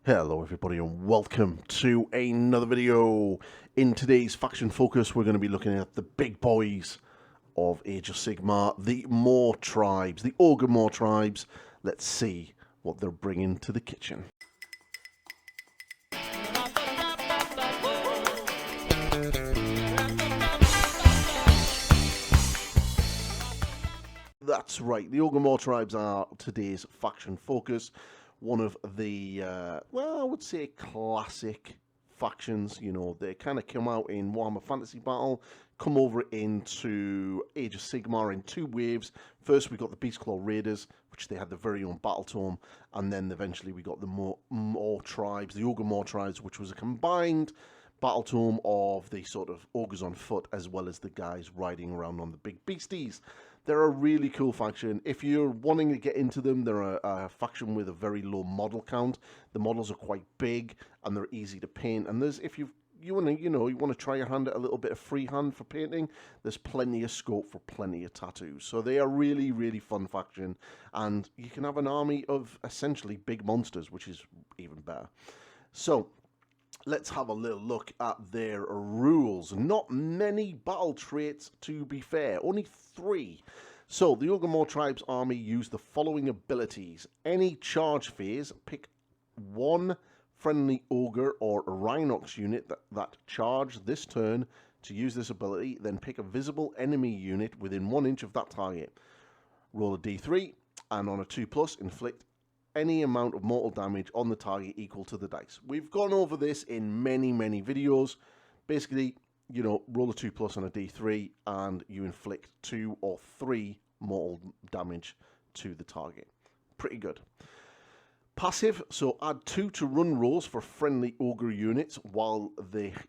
Hello everybody and welcome to another video. In today's faction focus we're going to be looking at the big boys of Age of Sigmar, the Mawtribes, the Ogor Mawtribes. Let's see what they're bringing to the kitchen. That's right, the Ogor Mawtribes are today's faction focus. One of the, well, I would say classic factions. You know, they kind of come out in Warhammer Fantasy Battle, come over into Age of Sigmar in two waves. First, we got the Beastclaw Raiders, which they had their very own battle tome, and then eventually we got the Mawtribes, the Ogor Mawtribes, which was a combined battle tome of the sort of ogres on foot as well as the guys riding around on the big beasties. They're a really cool faction. If you're wanting to get into them, they're a faction with a very low model count. The models are quite big and they're easy to paint. And there's, if you want to try your hand at a little bit of freehand for painting, there's plenty of scope for plenty of tattoos. So they are really, really fun faction, and you can have an army of essentially big monsters, which is even better. So let's have a little look at their rules. Not many battle traits, to be fair, only 3. So the Ogor Mawtribes army use the following abilities. Any charge phase, pick one friendly ogre or Rhinox unit that charge this turn to use this ability, then pick a visible enemy unit within 1 inch of that target. Roll a d3, and on a 2+, inflict any amount of mortal damage on the target equal to the dice. We've gone over this in many videos. Basically, you know, roll a 2+ on a d3 and you inflict 2 or 3 mortal damage to the target. Pretty good. Passive, so add 2 to run rolls for friendly ogre units while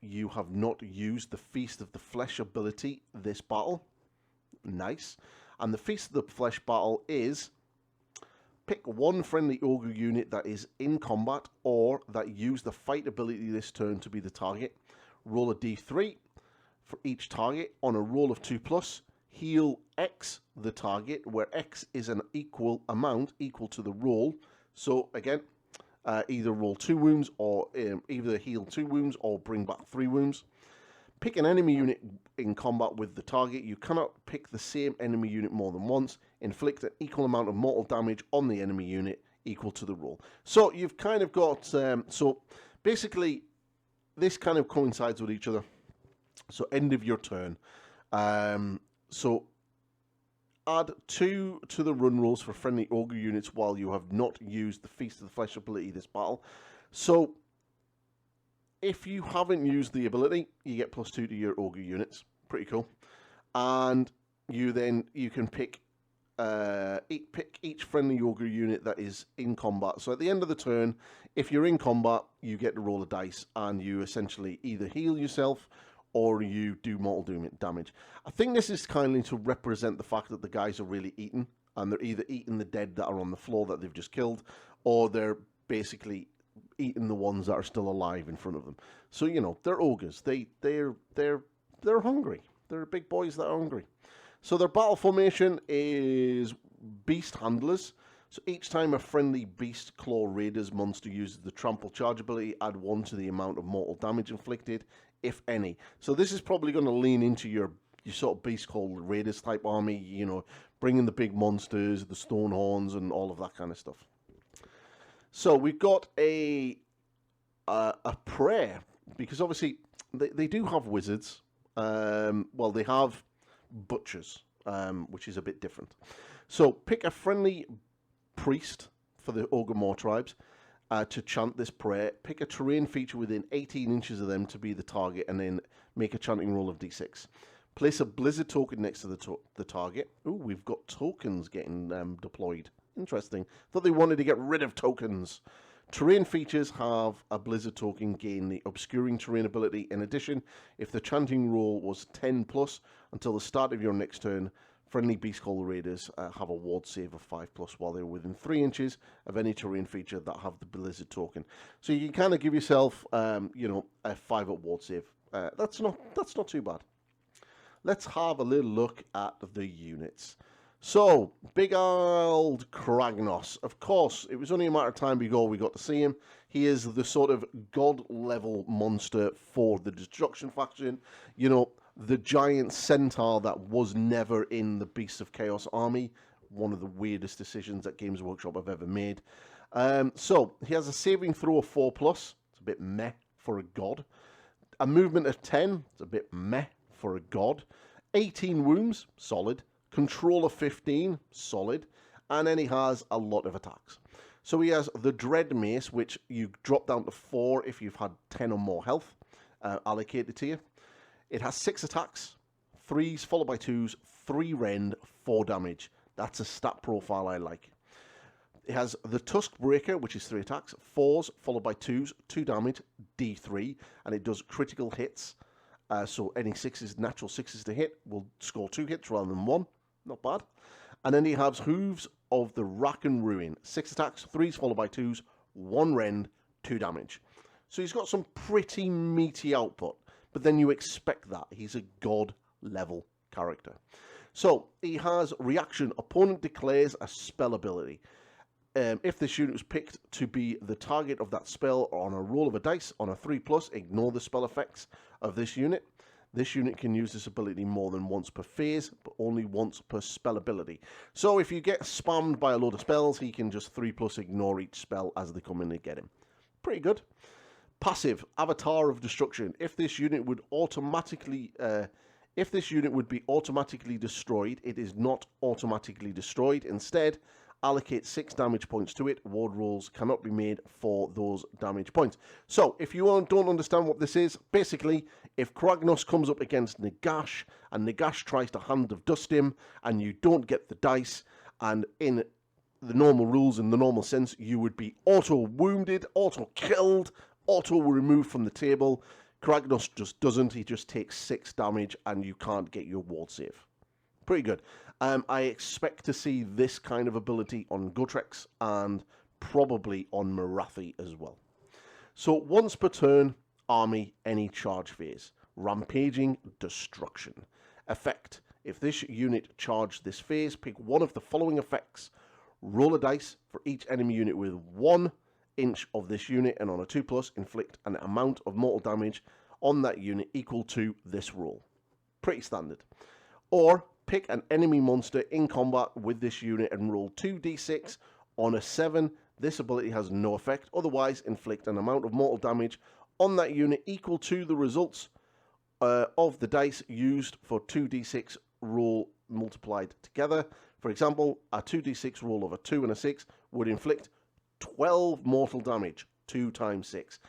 you have not used the Feast of the Flesh ability this battle. Nice. And the Feast of the Flesh battle is pick one friendly ogre unit that is in combat or that use the fight ability this turn to be the target. Roll a d3 for each target. On a roll of 2+, heal X the target, where X is an equal amount equal to the roll. So again, either roll 2 wounds or either heal 2 wounds or bring back 3 wounds. Pick an enemy unit in combat with the target. You cannot pick the same enemy unit more than once. Inflict an equal amount of mortal damage on the enemy unit equal to the roll. So you've kind of got, so basically this kind of coincides with each other. So end of your turn. So add 2 to the run rolls for friendly ogre units while you have not used the Feast of the Flesh ability this battle. So if you haven't used the ability, you get +2 to your ogre units. Pretty cool. And you can pick each friendly ogre unit that is in combat. So at the end of the turn, if you're in combat, you get to roll a dice and you essentially either heal yourself or you do mortal damage. I think this is kindly to represent the fact that the guys are really eating, and they're either eating the dead that are on the floor that they've just killed, or they're basically eating the ones that are still alive in front of them. So, you know, they're ogres. They're hungry. They're big boys that are hungry. So their battle formation is Beast Handlers. So each time a friendly Beastclaw Raiders monster uses the Trample charge ability, add 1 to the amount of mortal damage inflicted, if any. So this is probably going to lean into your sort of Beastclaw Raiders type army, you know, bringing the big monsters, the Stonehorns, and all of that kind of stuff. So we've got a prayer, because obviously they do have wizards. Well, they have butchers, which is a bit different. So pick a friendly priest for the Ogor Mawtribes to chant this prayer. Pick a terrain feature within 18 inches of them to be the target, and then make a chanting roll of d6. Place a blizzard token next to the target. Ooh, we've got tokens getting deployed. Interesting. Thought they wanted to get rid of tokens. Terrain features have a blizzard token gain the obscuring terrain ability. In addition, if the chanting roll was 10+ until the start of your next turn, friendly Beastclaw Raiders have a ward save of 5+ while they're within 3 inches of any terrain feature that have the blizzard token. So you can kind of give yourself, you know, a 5 up ward save. That's not too bad. Let's have a little look at the units. So, big old Kragnos. Of course, it was only a matter of time ago we got to see him. He is the sort of god-level monster for the Destruction faction. You know, the giant centaur that was never in the Beasts of Chaos army. One of the weirdest decisions that Games Workshop have ever made. So, he has a saving throw of 4+. It's a bit meh for a god. A movement of 10. It's a bit meh for a god. 18 wounds. Solid. Control of 15. Solid. And then he has a lot of attacks. So he has the Dread Mace, which you drop down to 4 if you've had 10 or more health allocated to you. It has 6 attacks, 3s followed by 2s, 3 rend, 4 damage. That's a stat profile I like. It has the Tusk Breaker, which is 3 attacks, 4s followed by 2s, 2 damage, D3, and it does critical hits. So any 6s, natural 6s to hit, will score 2 hits rather than 1. Not bad. And then he has Hooves of the Rack and Ruin. 6 attacks, 3s followed by 2s, 1 rend, 2 damage. So he's got some pretty meaty output. But then you expect that. He's a god-level character. So he has reaction. Opponent declares a spell ability. If this unit was picked to be the target of that spell on a roll of a dice, on a 3+, ignore the spell effects of this unit. This unit can use this ability more than once per phase, but only once per spell ability. So if you get spammed by a load of spells, he can just 3+ ignore each spell as they come in and get him. Pretty good. Passive, Avatar of Destruction. If this unit would be automatically destroyed, it is not automatically destroyed. Instead, allocate 6 damage points to it. Ward rolls cannot be made for those damage points. So, if you don't understand what this is, basically, if Kragnos comes up against Nagash, and Nagash tries to Hand of Dust him, and you don't get the dice, and in the normal rules, in the normal sense, you would be auto-wounded, auto-killed, auto-removed from the table. Kragnos just doesn't. He just takes 6 damage, and you can't get your ward save. Pretty good. I expect to see this kind of ability on Gotrex and probably on Marathi as well. So once per turn, army, any charge phase. Rampaging Destruction. Effect. If this unit charged this phase, pick one of the following effects. Roll a dice for each enemy unit with 1 inch of this unit, and on a 2+, inflict an amount of mortal damage on that unit equal to this roll. Pretty standard. Or pick an enemy monster in combat with this unit and roll 2d6. On a 7, this ability has no effect. Otherwise, inflict an amount of mortal damage on that unit equal to the results of the dice used for 2d6 roll multiplied together. For example, a 2d6 roll of a 2 and a 6 would inflict 12 mortal damage. 2 times 6.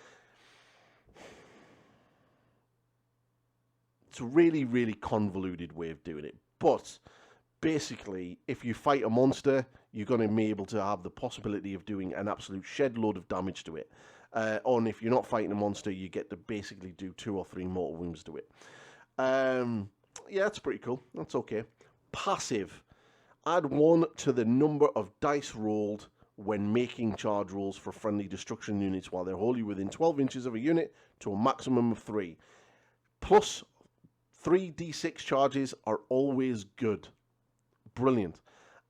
It's a really, really convoluted way of doing it. But basically, if you fight a monster, you're going to be able to have the possibility of doing an absolute shed load of damage to it. And if you're not fighting a monster, you get to basically do 2 or 3 mortal wounds to it. Yeah, that's pretty cool. That's okay. Passive. Add 1 to the number of dice rolled when making charge rolls for friendly destruction units while they're wholly within 12 inches of a unit to a maximum of 3. Plus 3d6 charges are always good. Brilliant.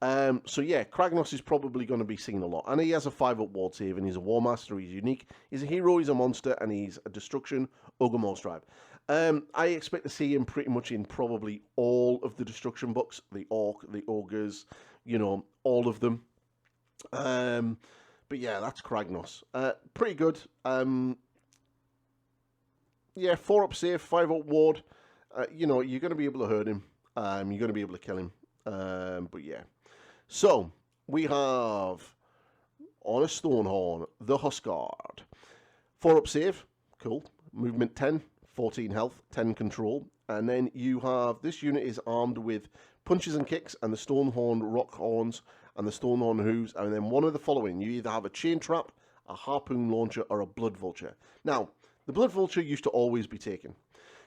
So yeah, Kragnos is probably going to be seen a lot. And he has a 5-up ward save, and he's a War Master, he's unique. He's a hero, he's a monster, and he's a destruction Ogor Mawtribe. I expect to see him pretty much in probably all of the destruction books. The Orc, the Ogres, you know, all of them. But yeah, that's Kragnos. Pretty good. Yeah, 4-up save, 5-up ward. You know, you're going to be able to hurt him. You're going to be able to kill him. But yeah. So, we have, on a Stonehorn, the Huskard. 4-up save. Cool. Movement 10. 14 health. 10 control. And then you have, this unit is armed with punches and kicks, and the Stonehorn rock horns, and the Stonehorn hooves. And then one of the following. You either have a chain trap, a harpoon launcher, or a blood vulture. Now, the blood vulture used to always be taken.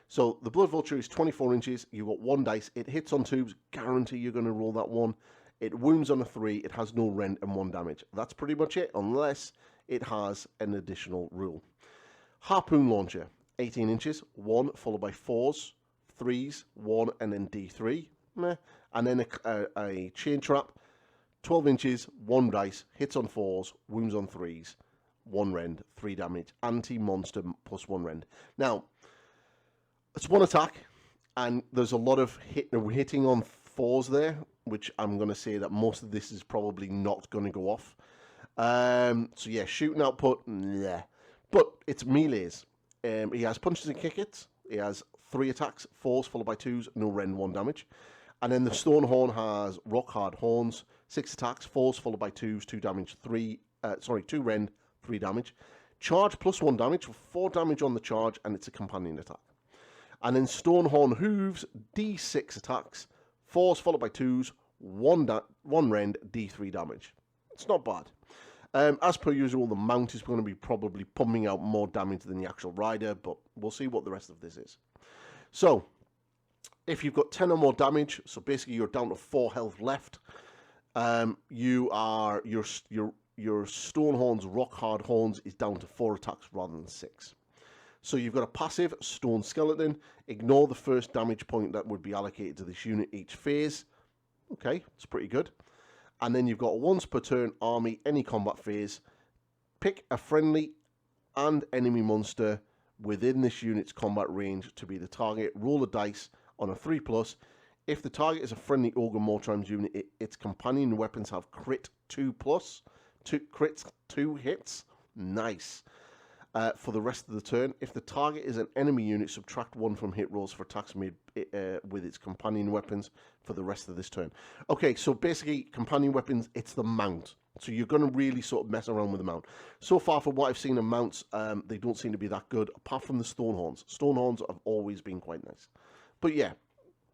So the blood vulture is 24 inches. You've got 1 dice. It hits on 2s. Guarantee you're going to roll that 1. It wounds on a 3. It has no rend and 1 damage. That's pretty much it, unless it has an additional rule. Harpoon launcher, 18 inches. 1 followed by 4s, 3s, 1, and then D3. Meh. And then a chain trap, 12 inches, 1 dice. Hits on 4s, wounds on 3s. 1 rend, 3 damage. Anti-monster plus 1 rend. Now, it's 1 attack, and there's a lot of hitting on 4s there, which I'm going to say that most of this is probably not going to go off. So yeah, shooting output, yeah. But it's melees. He has punches and kick hits. He has 3 attacks, 4s followed by 2s, no rend, 1 damage. And then the Stone Horn has rock hard horns, 6 attacks, 4s followed by 2s, 2 damage, 2 rend, 3 damage. Charge plus 1 damage, 4 damage on the charge, and it's a companion attack. And then Stone Horn Hooves, D6 attacks, 4s followed by 2s, 1 rend, D3 damage. It's not bad. As per usual, the mount is going to be probably pumping out more damage than the actual rider, but we'll see what the rest of this is. So, if you've got 10 or more damage, so basically you're down to 4 health left, your Stonehorn's Rock Hard Horns is down to 4 attacks rather than 6. So you've got a passive Stone Skeleton. Ignore the first damage point that would be allocated to this unit each phase. Okay, it's pretty good. And then you've got a once per turn army, any combat phase. Pick a friendly and enemy monster within this unit's combat range to be the target. Roll a dice on a 3+. If the target is a friendly Ogre Mawtribes unit, its companion weapons have crit 2+. 2 crits, 2 hits. Nice. For the rest of the turn. If the target is an enemy unit, subtract 1 from hit rolls for attacks made with its companion weapons for the rest of this turn. Okay, so basically, companion weapons, it's the mount. So you're going to really sort of mess around with the mount. So far, from what I've seen of mounts, they don't seem to be that good, apart from the Stonehorns. Stonehorns have always been quite nice. But yeah,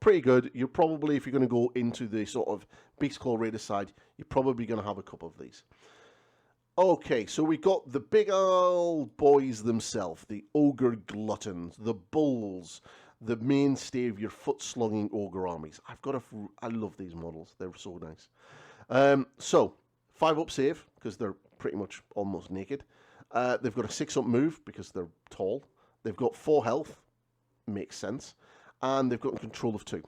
pretty good. You're probably, if you're going to go into the sort of Beastclaw Raider side, you're probably going to have a couple of these. Okay, so we got the big old boys themselves, the Ogre Gluttons, the Bulls, the mainstay of your foot-slugging Ogre armies. I love these models. They're so nice. So, 5-up save, because they're pretty much almost naked. They've got a 6-up move, because they're tall. They've got 4 health. Makes sense. And they've got control of 2.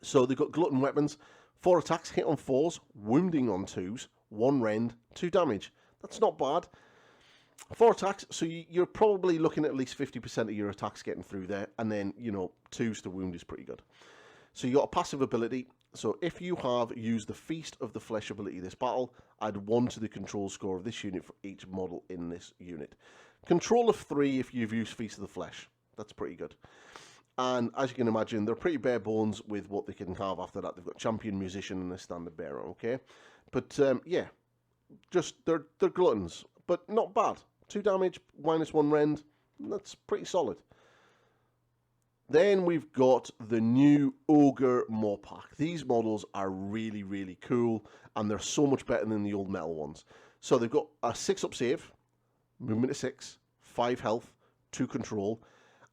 So, they've got Glutton weapons. 4 attacks, hit on 4s, wounding on 2s, 1 rend, 2 damage. That's not bad. 4 attacks, so you're probably looking at least 50% of your attacks getting through there, and then, 2s to wound is pretty good. So you got a passive ability. So if you have used the Feast of the Flesh ability this battle, add 1 to the control score of this unit for each model in this unit. Control of 3 if you've used Feast of the Flesh. That's pretty good. And as you can imagine, they're pretty bare bones with what they can have after that. They've got Champion, Musician, and a Standard Bearer, okay? But, yeah, just, they're gluttons, but not bad. 2 damage, -1 rend, that's pretty solid. Then we've got the new Ogre Morpack. These models are really, really cool, and they're so much better than the old metal ones. So they've got a 6-up save, movement of 6, 5 health, 2 control,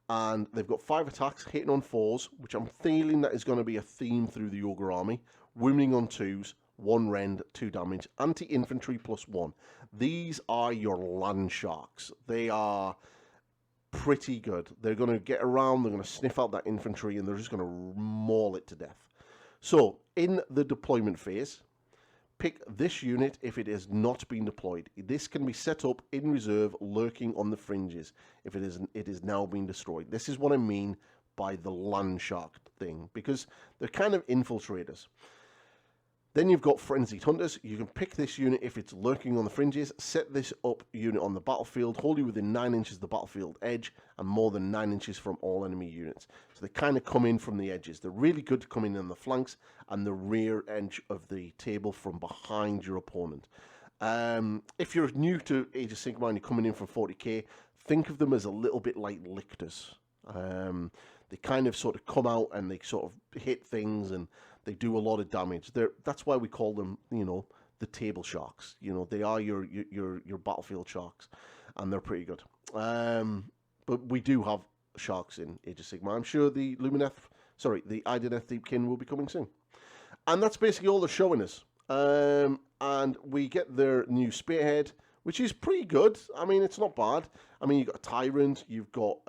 and they've got 5 attacks, hitting on 4s, which I'm feeling that is going to be a theme through the Ogre army, wounding on 2s, 1 rend, 2 damage, anti-infantry +1. These are your land sharks. They are pretty good. They're going to get around, they're going to sniff out that infantry, and they're just going to maul it to death. So, in the deployment phase, pick this unit if it has not been deployed. This can be set up in reserve, lurking on the fringes, if it is now being destroyed. This is what I mean by the land shark thing, because they're kind of infiltrators. Then you've got Frenzied Hunters. You can pick this unit if it's lurking on the fringes. Set this up unit on the battlefield, wholly within 9 inches of the battlefield edge, and more than 9 inches from all enemy units. So they kind of come in from the edges. They're really good coming in on the flanks and the rear edge of the table from behind your opponent. If you're new to Age of Sigmar and you're coming in from 40k, think of them as a little bit like lictors. They kind of sort of come out and they sort of hit things and they do a lot of damage. That's why we call them, the table sharks. They are your battlefield sharks, and they're pretty good. But we do have sharks in Age of Sigmar. I'm sure the Idoneth Deepkin will be coming soon. And that's basically all they're showing us. And we get their new Spearhead, which is pretty good. I mean, it's not bad. I mean, you've got a Tyrant, you've got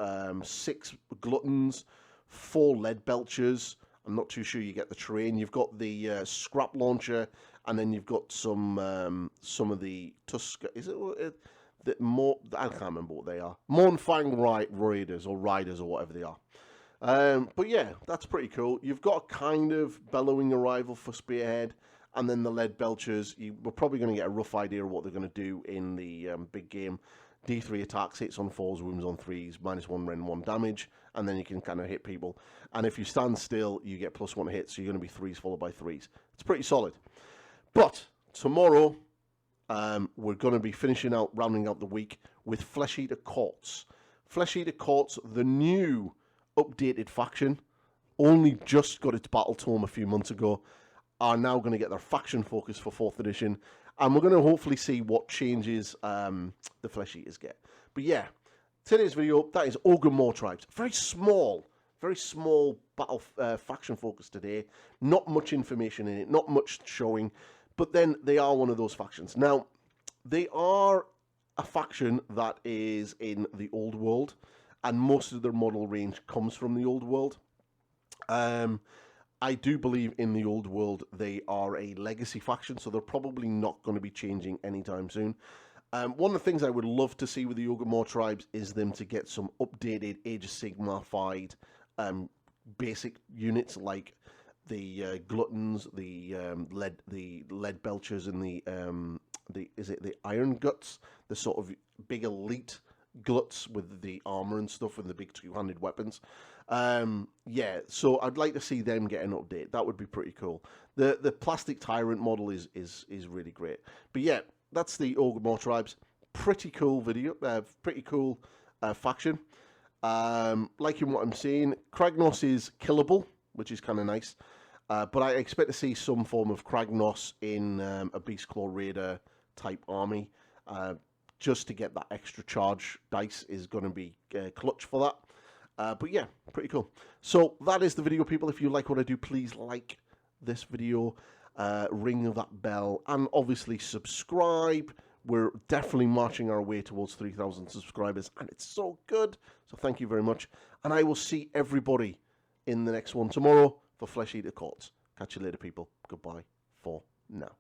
6 Gluttons, 4 Lead Belchers. I'm not too sure you get the terrain. You've got the Scrap Launcher, and then you've got some of the Tusk. Is it I can't remember what they are. Mournfang Raiders or Riders or whatever they are. But yeah, that's pretty cool. You've got a kind of bellowing arrival for Spearhead, and then the Lead Belchers. We're probably going to get a rough idea of what they're going to do in the big game. D3 attacks, hits on 4s, wounds on 3s, -1 Ren 1 damage, and then you can kind of hit people. And if you stand still, you get +1 hit, so you're going to be 3s followed by 3s. It's pretty solid. But tomorrow, we're going to be rounding out the week with Flesh Eater Courts. Flesh Eater Courts, the new updated faction, only just got its battle tome a few months ago, are now going to get their faction focus for 4th edition, and we're going to hopefully see what changes the Flesh Eaters get. But yeah, today's video, that is Ogor Mawtribes. Very small battle faction focus today. Not much information in it, not much showing, but then they are one of those factions. Now, they are a faction that is in the old world, and most of their model range comes from the old world. I do believe in the old world they are a legacy faction, so they're probably not going to be changing anytime soon. One of the things I would love to see with the Ogor Mawtribes is them to get some updated Age of Sigmar-fied basic units like the Gluttons, the lead belchers, and the Iron Guts, the sort of big elite gluts with the armor and stuff and the big two-handed weapons. Yeah, so I'd like to see them get an update. That would be pretty cool. The plastic tyrant model is really great. But yeah, that's the Ogor Mawtribes. Pretty cool video. Pretty cool faction. Liking what I'm seeing. Kragnos is killable, which is kind of nice. But I expect to see some form of Kragnos in a Beastclaw Raider type army. Just to get that extra charge dice is going to be clutch for that. But yeah, pretty cool. So that is the video, people. If you like what I do, please like this video, ring that bell, and obviously subscribe. We're definitely marching our way towards 3,000 subscribers, and it's so good. So thank you very much. And I will see everybody in the next one tomorrow for Flesh Eater Courts. Catch you later, people. Goodbye for now.